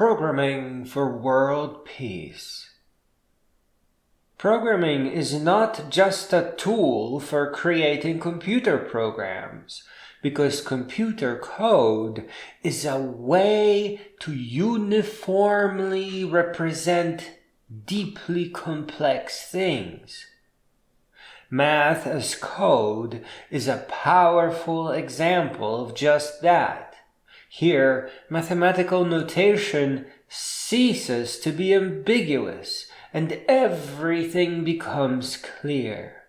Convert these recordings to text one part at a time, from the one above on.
Programming for world peace. Programming is not just a tool for creating computer programs, because computer code is a way to uniformly represent deeply complex things. Math as code is a powerful example of just that. Here, mathematical notation ceases to be ambiguous and everything becomes clear.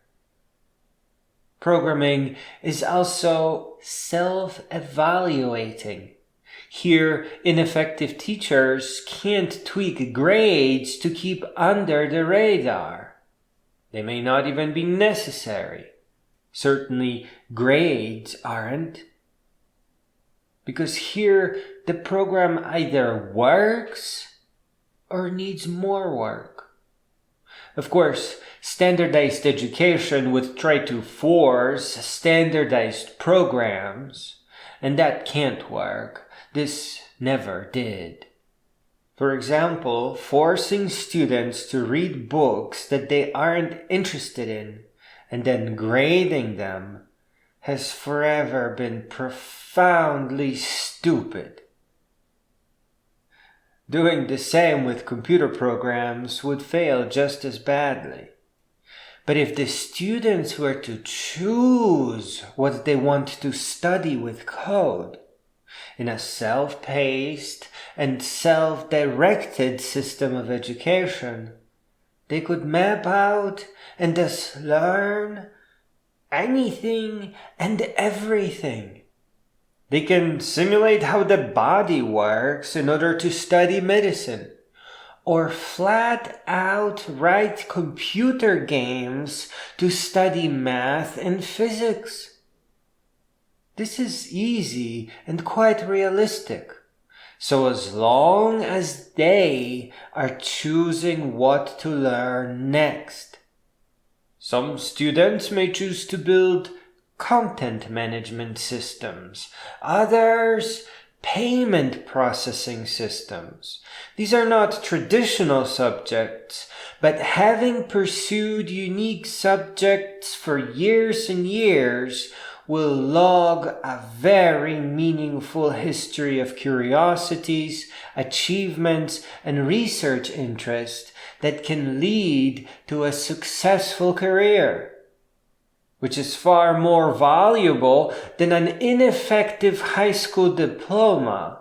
Programming is also self-evaluating. Here, ineffective teachers can't tweak grades to keep under the radar. They may not even be necessary. Certainly, grades aren't. Because here, the program either works or needs more work. Of course, standardized education would try to force standardized programs, and that can't work. This never did. For example, forcing students to read books that they aren't interested in and then grading them has forever been profoundly stupid. Doing the same with computer programs would fail just as badly. But if the students were to choose what they want to study with code, in a self-paced and self-directed system of education, they could map out and thus learn anything and everything. They can simulate how the body works in order to study medicine, or flat out write computer games to study math and physics. This is easy and quite realistic, so as long as they are choosing what to learn next. Some students may choose to build content management systems, others payment processing systems. These are not traditional subjects, but having pursued unique subjects for years and years will log a very meaningful history of curiosities, achievements, and research interest that can lead to a successful career, which is far more valuable than an ineffective high school diploma,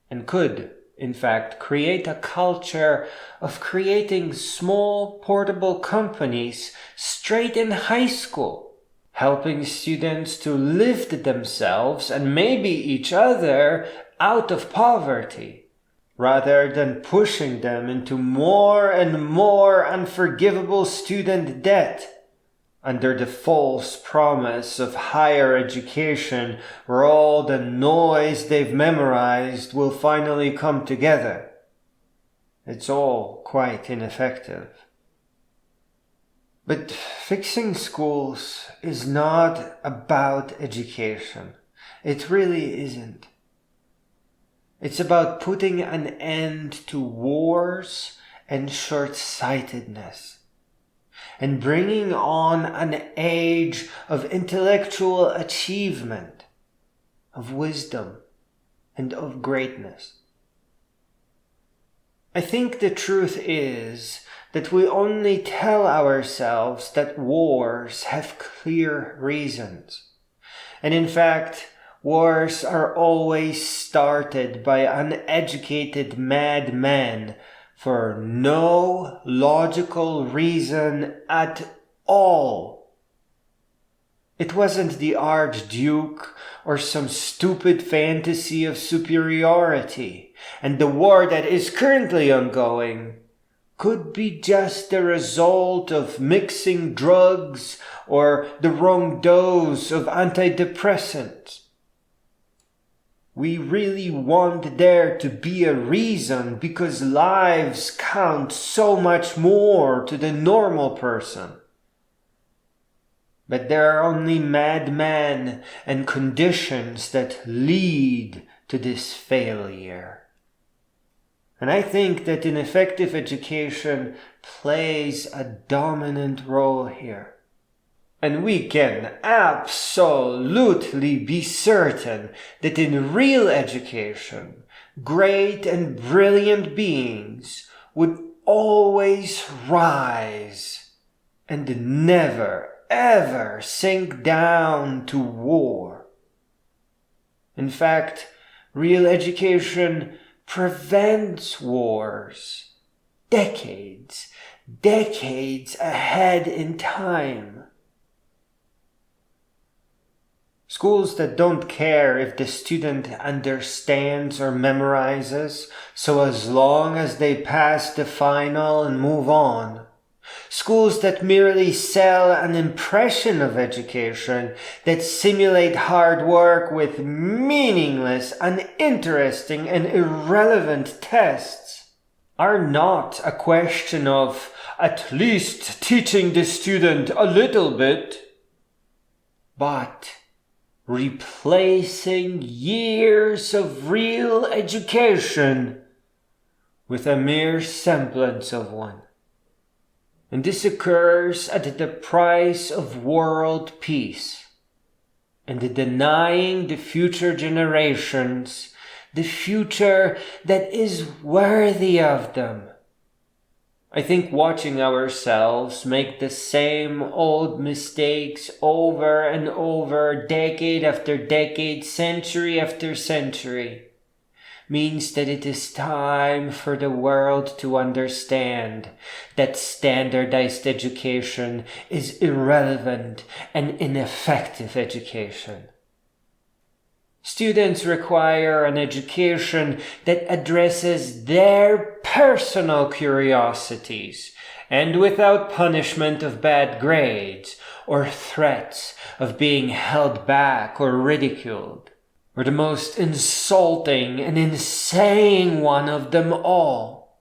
and could, in fact, create a culture of creating small portable companies straight in high school, helping students to lift themselves and maybe each other out of poverty, rather than pushing them into more and more unforgivable student debt under the false promise of higher education where all the noise they've memorized will finally come together. It's all quite ineffective. But fixing schools is not about education. It really isn't. It's about putting an end to wars and short-sightedness, and bringing on an age of intellectual achievement, of wisdom, and of greatness. I think the truth is that we only tell ourselves that wars have clear reasons. And in fact, wars are always started by uneducated madmen for no logical reason at all. It wasn't the Archduke or some stupid fantasy of superiority, and the war that is currently ongoing could be just the result of mixing drugs or the wrong dose of antidepressants. We really want there to be a reason because lives count so much more to the normal person. But there are only madmen and conditions that lead to this failure. And I think that an effective education plays a dominant role here. And we can absolutely be certain that in real education, great and brilliant beings would always rise and never, ever sink down to war. In fact, real education prevents wars decades ahead in time. Schools that don't care if the student understands or memorizes, so as long as they pass the final and move on. Schools that merely sell an impression of education, that simulate hard work with meaningless, uninteresting, and irrelevant tests, are not a question of at least teaching the student a little bit, but replacing years of real education with a mere semblance of one. And this occurs at the price of world peace and denying the future generations the future that is worthy of them. I think watching ourselves make the same old mistakes over and over, decade after decade, century after century, means that it is time for the world to understand that standardized education is irrelevant and ineffective education. Students require an education that addresses their personal curiosities and without punishment of bad grades or threats of being held back or ridiculed, or the most insulting and insane one of them all,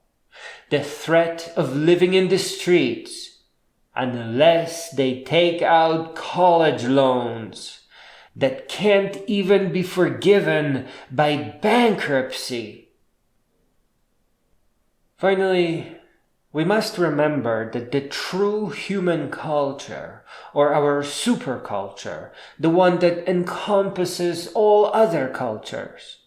the threat of living in the streets unless they take out college loans that can't even be forgiven by bankruptcy. Finally, we must remember that the true human culture, or our superculture, the one that encompasses all other cultures,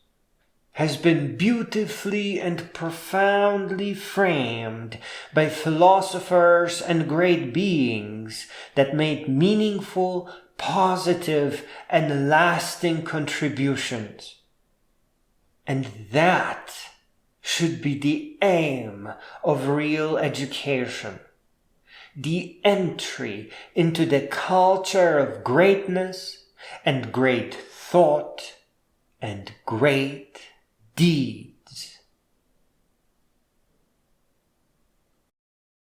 has been beautifully and profoundly framed by philosophers and great beings that made meaningful, positive, and lasting contributions. And that should be the aim of real education. The entry into the culture of greatness and great thought and great deed.